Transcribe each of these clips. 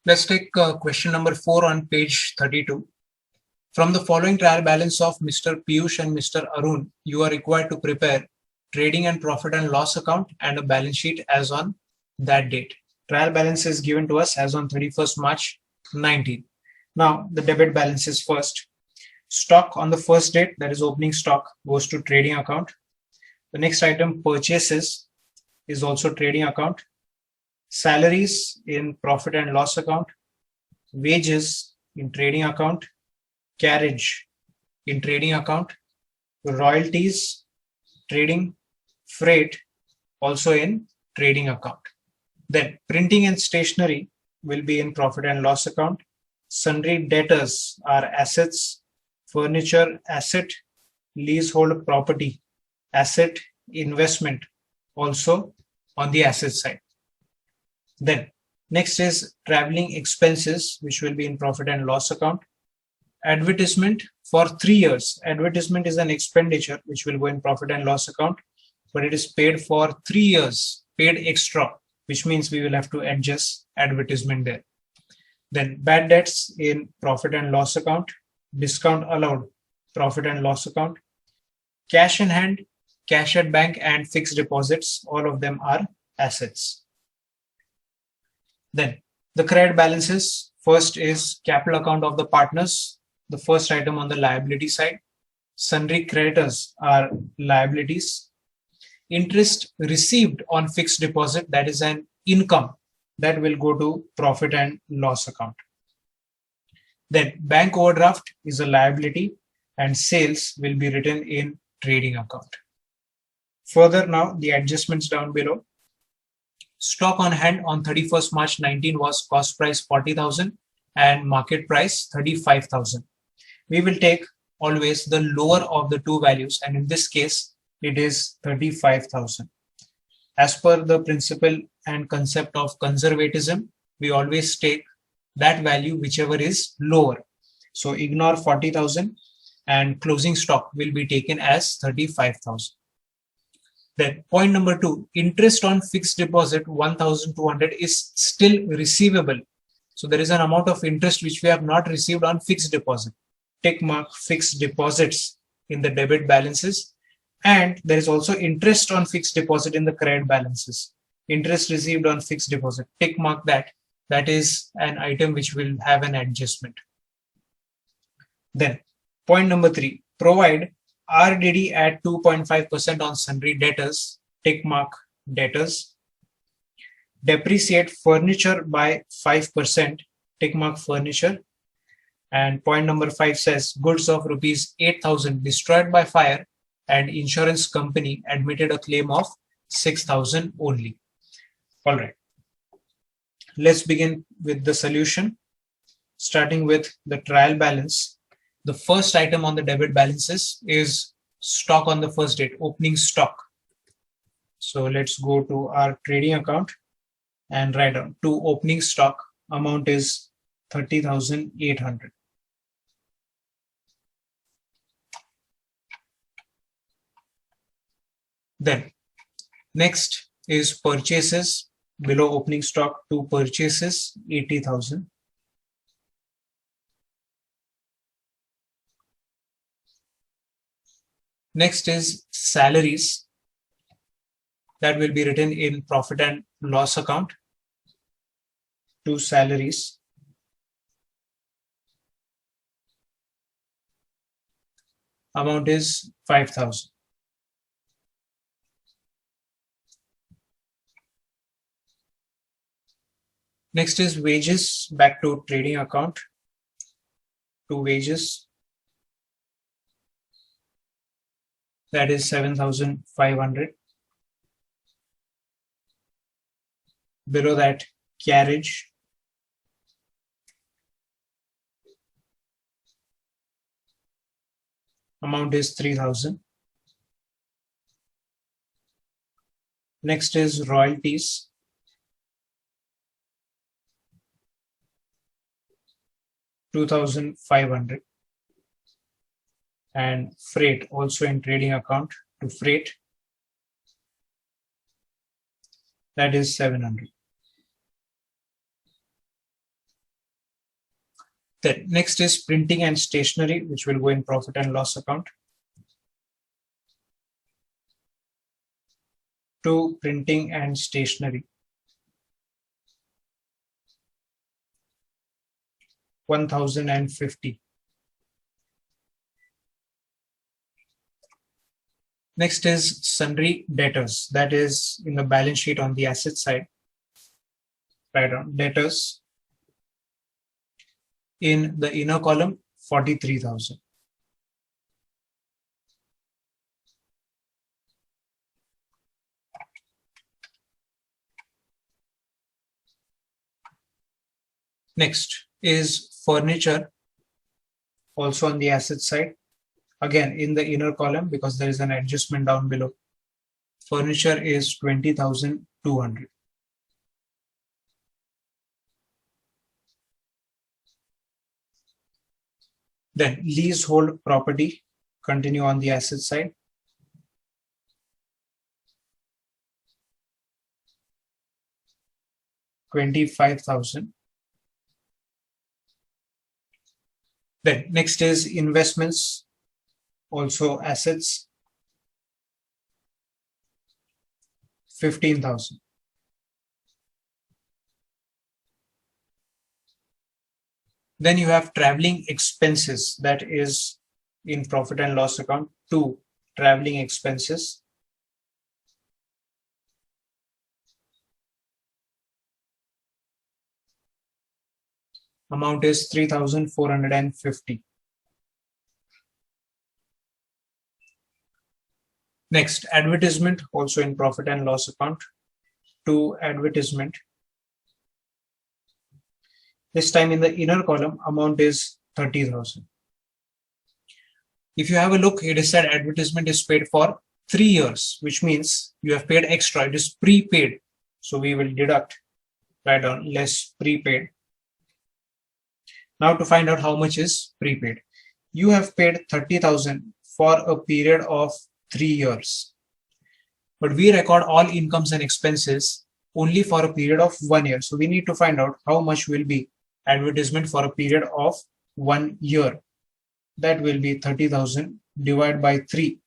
Let's take question number 4 on page 32. From the following trial balance of Mr. Piyush and Mr. Arun, you are required to prepare trading and profit and loss account and a balance sheet as on that date. Trial balance is given to us as on 31st March 19. Now the debit balance is first. Stock on the first date, that is opening stock, goes to trading account. The next item, purchases, is also trading account. Salaries in profit and loss account. Wages in trading account. Carriage in trading account. Royalties, trading. Freight also in trading account. Then printing and stationery will be in profit and loss account. Sundry debtors are assets. Furniture, asset. Leasehold property, asset. Investment, also on the asset side. Then next is traveling expenses, which will be in profit and loss account. Advertisement for 3 years. Advertisement is an expenditure which will go in profit and loss account, but it is paid for 3 years, paid extra, which means we will have to adjust advertisement there. Then bad debts in profit and loss account. Discount allowed, profit and loss account. Cash in hand, cash at bank, and fixed deposits, all of them are assets. Then the credit balances. First is capital account of the partners, the first item on the liability side. Sundry creditors are liabilities. Interest received on fixed deposit, that is an income, that will go to profit and loss account. Then bank overdraft is a liability and sales will be written in trading account. Further, now the adjustments down below. Stock on hand on 31st March 19 was cost price 40,000 and market price 35,000. We will take always the lower of the two values, and in this case it is 35,000. As per the principle and concept of conservatism, we always take that value whichever is lower. So ignore 40,000 and closing stock will be taken as 35,000. Then point number 2, interest on fixed deposit 1,200 is still receivable. So there is an amount of interest which we have not received on fixed deposit. Tick mark fixed deposits in the debit balances. And there is also interest on fixed deposit in the credit balances. Interest received on fixed deposit, tick mark that. That is an item which will have an adjustment. Then point number 3, provide RDD at 2.5% on sundry debtors, tick mark debtors. Depreciate furniture by 5%, tick mark furniture. And point number 5 says goods of rupees 8,000 destroyed by fire and insurance company admitted a claim of 6,000 only. All right. Let's begin with the solution, starting with the trial balance. The first item on the debit balances is stock on the first date, opening stock. So let's go to our trading account and write down to opening stock. Amount is 30,800. Then next is purchases. Below opening stock, to purchases 80,000. Next is salaries. That will be written in profit and loss account. To salaries. Amount is 5,000. Next is wages, back to trading account. To wages. That is 7,500. Below that, carriage. Amount is 3,000. Next is royalties. 2,500. And freight also in trading account to freight. That is 700. Then next is printing and stationery, which will go in profit and loss account. To printing and stationery, 1050. Next is sundry debtors, that is in the balance sheet on the asset side. Write down debtors in the inner column, 43,000. Next is furniture, also on the asset side, again in the inner column because there is an adjustment down below. Furniture is 20,200. Then leasehold property, continue on the asset side. $25,000. Then next is investments, also assets, 15,000. Then you have traveling expenses, that is in profit and loss account, 2 traveling expenses. Amount is 3,450. Next, advertisement, also in profit and loss account, 2 advertisement. This time in the inner column, amount is 30,000. If you have a look, it is said advertisement is paid for 3 years, which means you have paid extra. It is prepaid. So we will deduct, write down less prepaid. Now to find out how much is prepaid. You have paid 30,000 for a period of 3 years. But we record all incomes and expenses only for a period of 1 year. So we need to find out how much will be advertisement for a period of 1 year. That will be 30,000 divided by 3.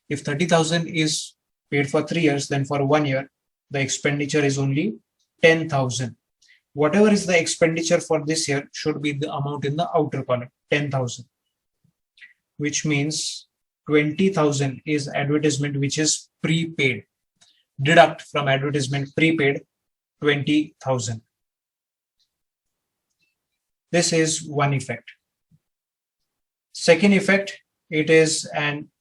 If 30,000 is paid for 3 years, then for 1 year, the expenditure is only 10,000. Whatever is the expenditure for this year should be the amount in the outer column, 10,000, which means 20,000 is advertisement which is prepaid. Deduct from advertisement prepaid 20,000. This is one effect. Second effect, it is an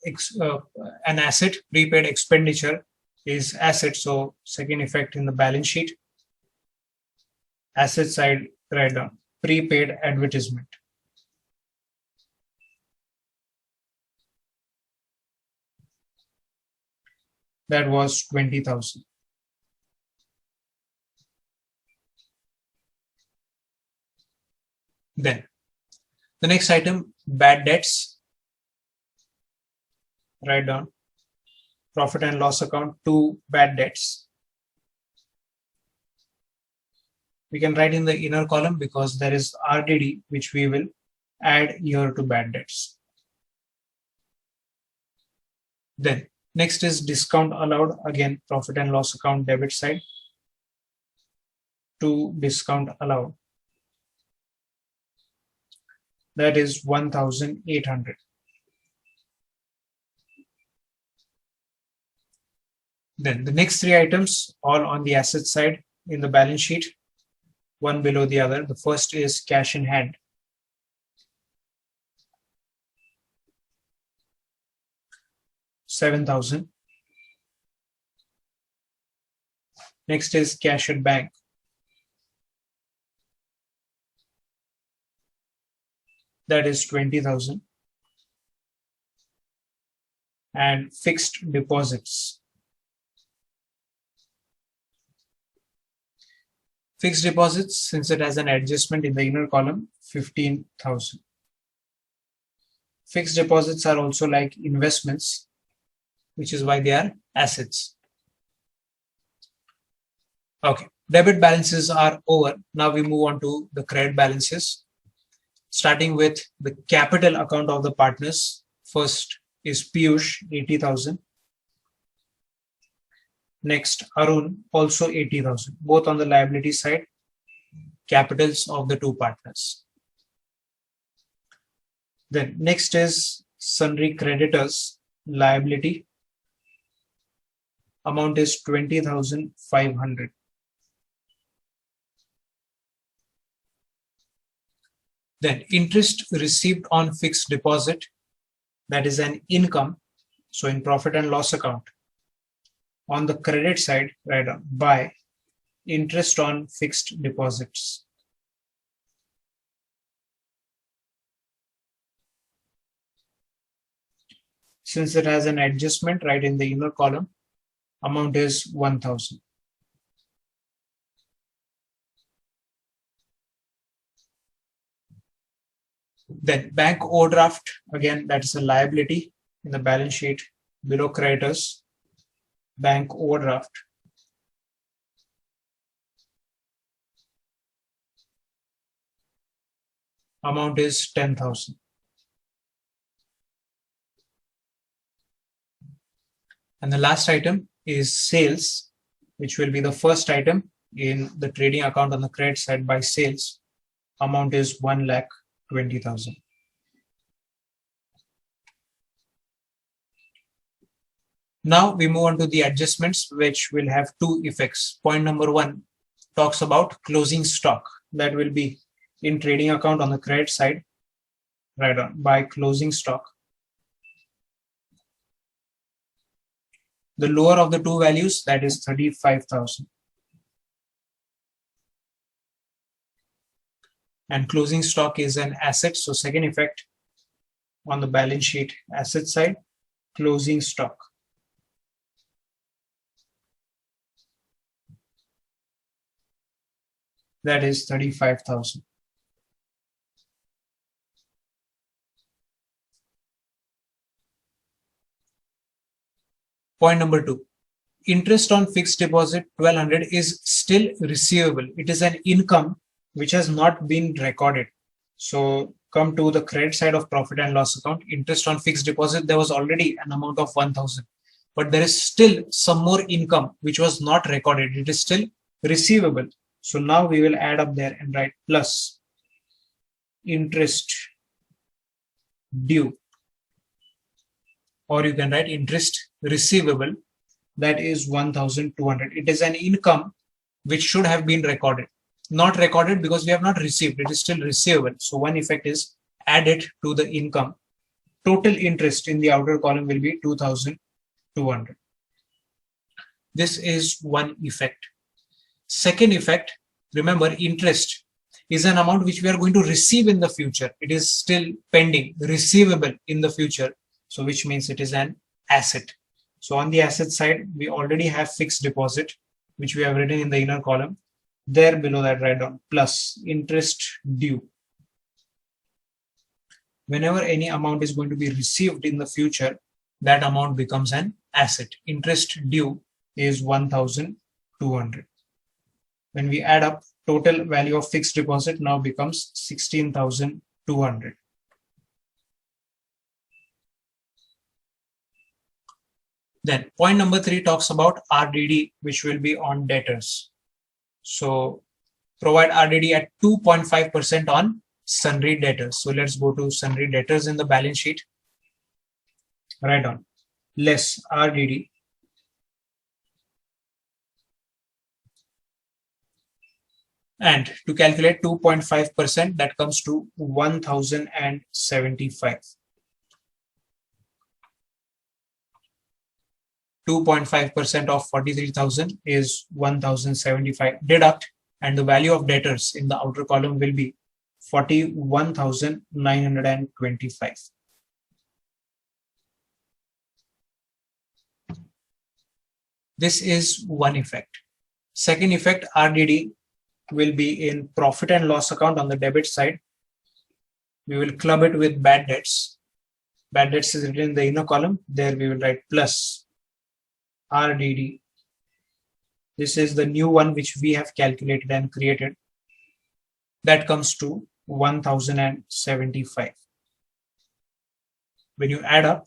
asset. Prepaid expenditure is asset. So second effect in the balance sheet, asset side, write down prepaid advertisement. That was 20,000. Then the next item, bad debts. Write down profit and loss account, 2 bad debts. We can write in the inner column because there is RDD which we will add here to bad debts. Then next is discount allowed, again profit and loss account debit side, 2 discount allowed. That is 1,800. Then the next 3 items all on the asset side in the balance sheet, one below the other. The first is cash in hand. $7,000. Next is cash at bank. That is 20,000. And fixed deposits. Fixed deposits, since it has an adjustment in the inner column, 15,000. Fixed deposits are also like investments, which is why they are assets. Okay, debit balances are over. Now we move on to the credit balances. starting with the capital account of the partners. First is Piyush, 80,000. Next, Arun, also 80,000, both on the liability side, capitals of the two partners. Then next is sundry creditors, liability. Amount is 20,500. Then interest received on fixed deposit, that is an income. So in profit and loss account, on the credit side, right, by interest on fixed deposits. Since it has an adjustment right in the inner column, amount is 1,000. Then bank overdraft, again, that is a liability in the balance sheet below creditors. Bank overdraft. Amount is 10,000. And the last item is sales, which will be the first item in the trading account on the credit side by sales. Amount is 1,20,000. Now we move on to the adjustments, which will have two effects. Point number one talks about closing stock. That will be in trading account on the credit side, right on, by closing stock. The lower of the two values, that is 35,000. And closing stock is an asset. So second effect on the balance sheet asset side, closing stock. That is 35,000. Point number two, interest on fixed deposit 1,200 is still receivable. It is an income which has not been recorded. So come to the credit side of profit and loss account, interest on fixed deposit, there was already an amount of 1,000, but there is still some more income which was not recorded. It is still receivable. So now we will add up there and write plus interest due, or you can write interest receivable, that is 1,200. It is an income which should have been recorded. Not recorded because we have not received, it is still receivable. So one effect is add it to the income. Total interest in the outer column will be 2,200. This is one effect. Second effect, remember, interest is an amount which we are going to receive in the future. It is still pending, receivable in the future. So which means it is an asset. So on the asset side, we already have fixed deposit, which we have written in the inner column. There below that, write down plus interest due. Whenever any amount is going to be received in the future, that amount becomes an asset. Interest due is 1,200. When we add up, total value of fixed deposit now becomes 16,200. Then point number three talks about RDD, which will be on debtors. So provide RDD at 2.5% on sundry debtors. So let's go to sundry debtors in the balance sheet. Write down less RDD. And to calculate 2.5%, that comes to 1,075. 2.5% of 43,000 is 1,075. Deduct, and the value of debtors in the outer column will be 41,925. This is one effect. Second effect, RDD will be in profit and loss account on the debit side. We will club it with bad debts. Bad debts is written in the inner column. There we will write plus RDD. This is the new one which we have calculated and created. That comes to 1075. When you add up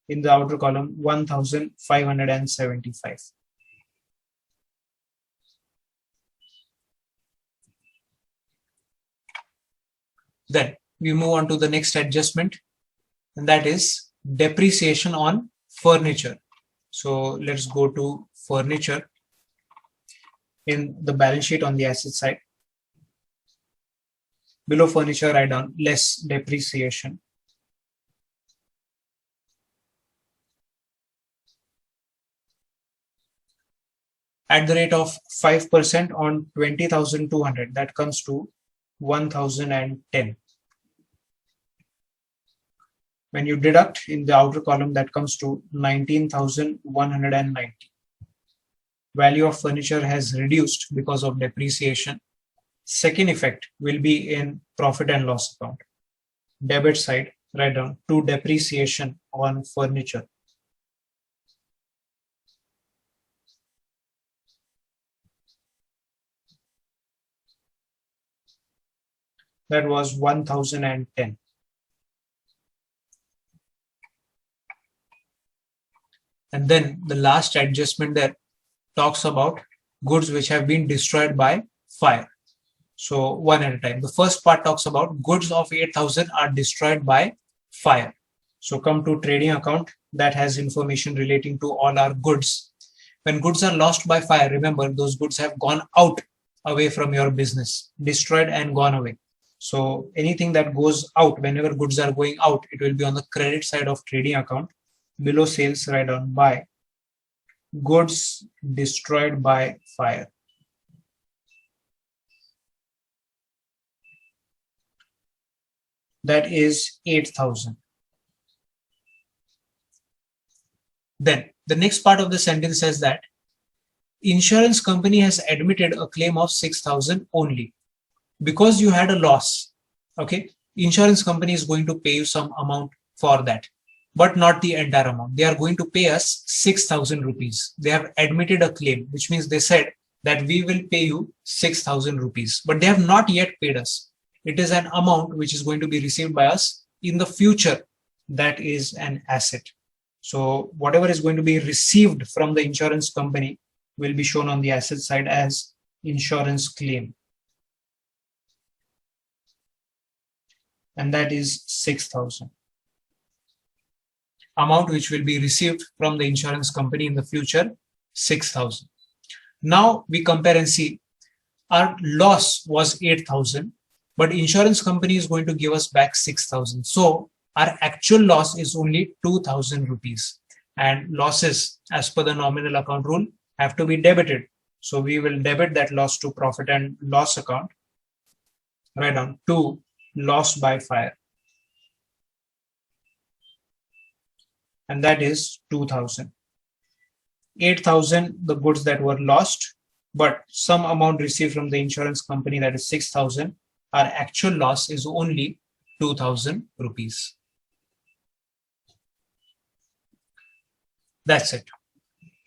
in the outer column 1575. Then we move on to the next adjustment, and that is depreciation on furniture. So let's go to furniture in the balance sheet on the asset side. Below furniture, write down less depreciation. At the rate of 5% on 20,200, that comes to 1010. When you deduct in the outer column, that comes to 19,190. Value of furniture has reduced because of depreciation. Second effect will be in profit and loss account. Debit side, write down to depreciation on furniture. That was 1010. And then the last adjustment there talks about goods which have been destroyed by fire. So one at a time. The first part talks about goods of 8,000 are destroyed by fire. So come to trading account that has information relating to all our goods. When goods are lost by fire, remember those goods have gone out away from your business, destroyed and gone away. So anything that goes out, whenever goods are going out, it will be on the credit side of trading account. Below sales, write down by goods destroyed by fire. That is 8,000. Then the next part of the sentence says that insurance company has admitted a claim of 6,000 only. Because you had a loss, okay, insurance company is going to pay you some amount for that, but not the entire amount. They are going to pay us 6,000 rupees. They have admitted a claim, which means they said that we will pay you 6,000 rupees, but they have not yet paid us. It is an amount which is going to be received by us in the future. That is an asset. So whatever is going to be received from the insurance company will be shown on the asset side as insurance claim. And that is 6,000. Amount which will be received from the insurance company in the future, 6,000. Now we compare and see our loss was 8,000, but insurance company is going to give us back 6,000. So our actual loss is only 2,000 rupees, and losses as per the nominal account rule have to be debited. So we will debit that loss to profit and loss account. Write down to loss by fire. And that is 2,000. 8,000, the goods that were lost, but some amount received from the insurance company, that is 6,000. Our actual loss is only 2,000 rupees. That's it.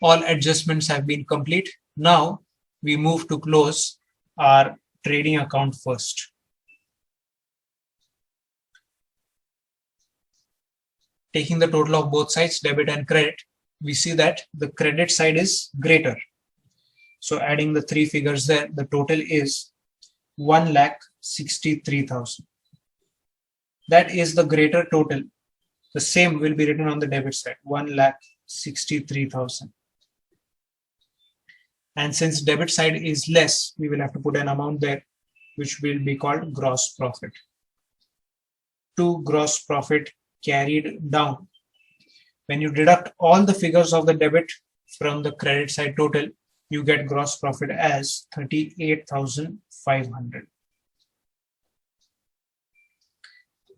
All adjustments have been complete. Now we move to close our trading account first. Taking the total of both sides, debit and credit, we see that the credit side is greater. So adding the three figures there, the total is 1,63,000. That is the greater total. The same will be written on the debit side, 1,63,000. And since debit side is less, we will have to put an amount there, which will be called gross profit. To gross profit carried down. When you deduct all the figures of the debit from the credit side total, you get gross profit as 38,500.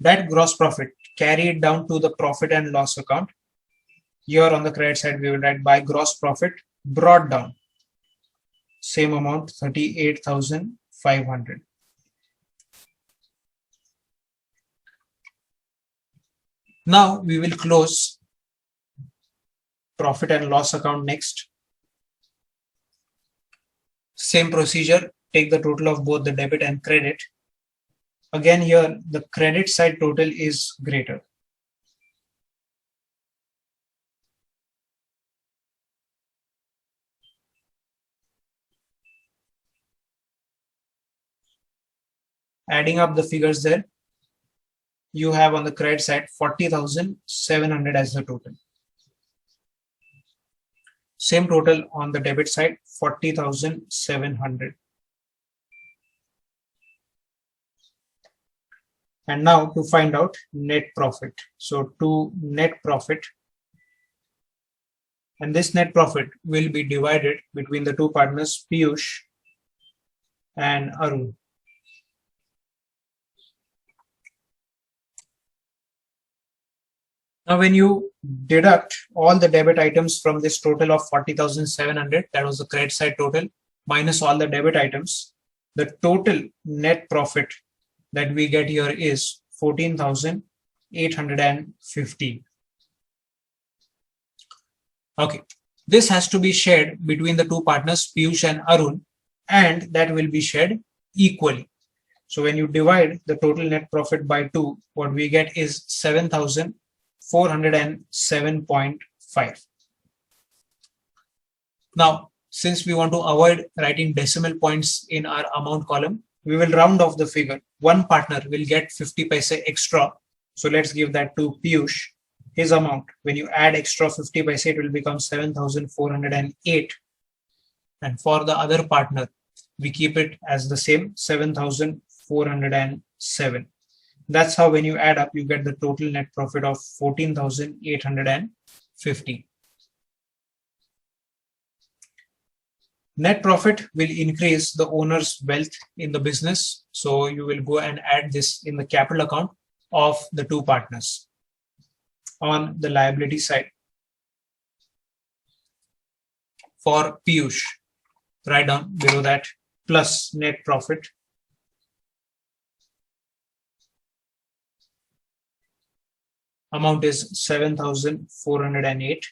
That gross profit carried down to the profit and loss account. Here on the credit side, we will write by gross profit brought down. Same amount, 38,500. Now we will close profit and loss account next. Same procedure, take the total of both the debit and credit. Again here the credit side total is greater. Adding up the figures there, you have on the credit side 40,700 as the total. Same total on the debit side, 40,700. And now to find out net profit. So to net profit, and this net profit will be divided between the two partners Piyush and Arun. Now when you deduct all the debit items from this total of 40,700, that was the credit side total, minus all the debit items, the total net profit that we get here is 14,850. Okay, this has to be shared between the two partners Piyush and Arun, and that will be shared equally. So when you divide the total net profit by 2, what we get is 7,407.5. Now, since we want to avoid writing decimal points in our amount column, we will round off the figure. One partner will get 50 paise extra. So let's give that to Piyush. His amount, when you add extra 50 paise, it will become 7,408. And for the other partner, we keep it as the same, 7,407. That's how when you add up, you get the total net profit of 14,850. Net profit will increase the owner's wealth in the business. So you will go and add this in the capital account of the two partners. On the liability side, for Piyush, write down below that plus net profit amount is 7,408,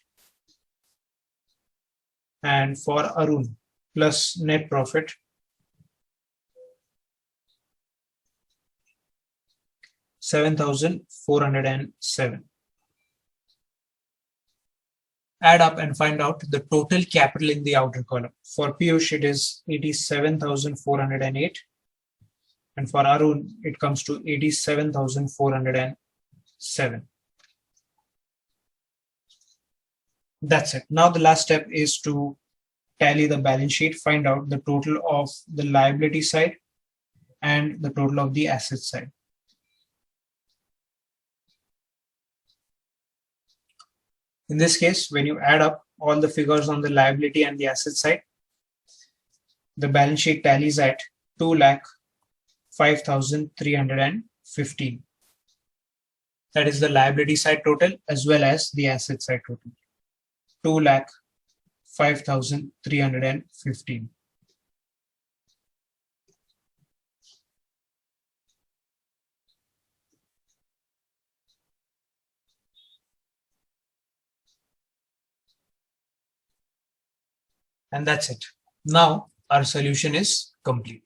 and for Arun plus net profit $7,407. Add up and find out the total capital in the outer column. For Piyush, it is 87,408, and for Arun, it comes to 87,407. That's it. Now the last step is to tally the balance sheet, find out the total of the liability side and the total of the asset side. In this case, when you add up all the figures on the liability and the asset side, the balance sheet tallies at 2,05,315. That is the liability side total as well as the asset side total. 2,05,315. And that's it. Now our solution is complete.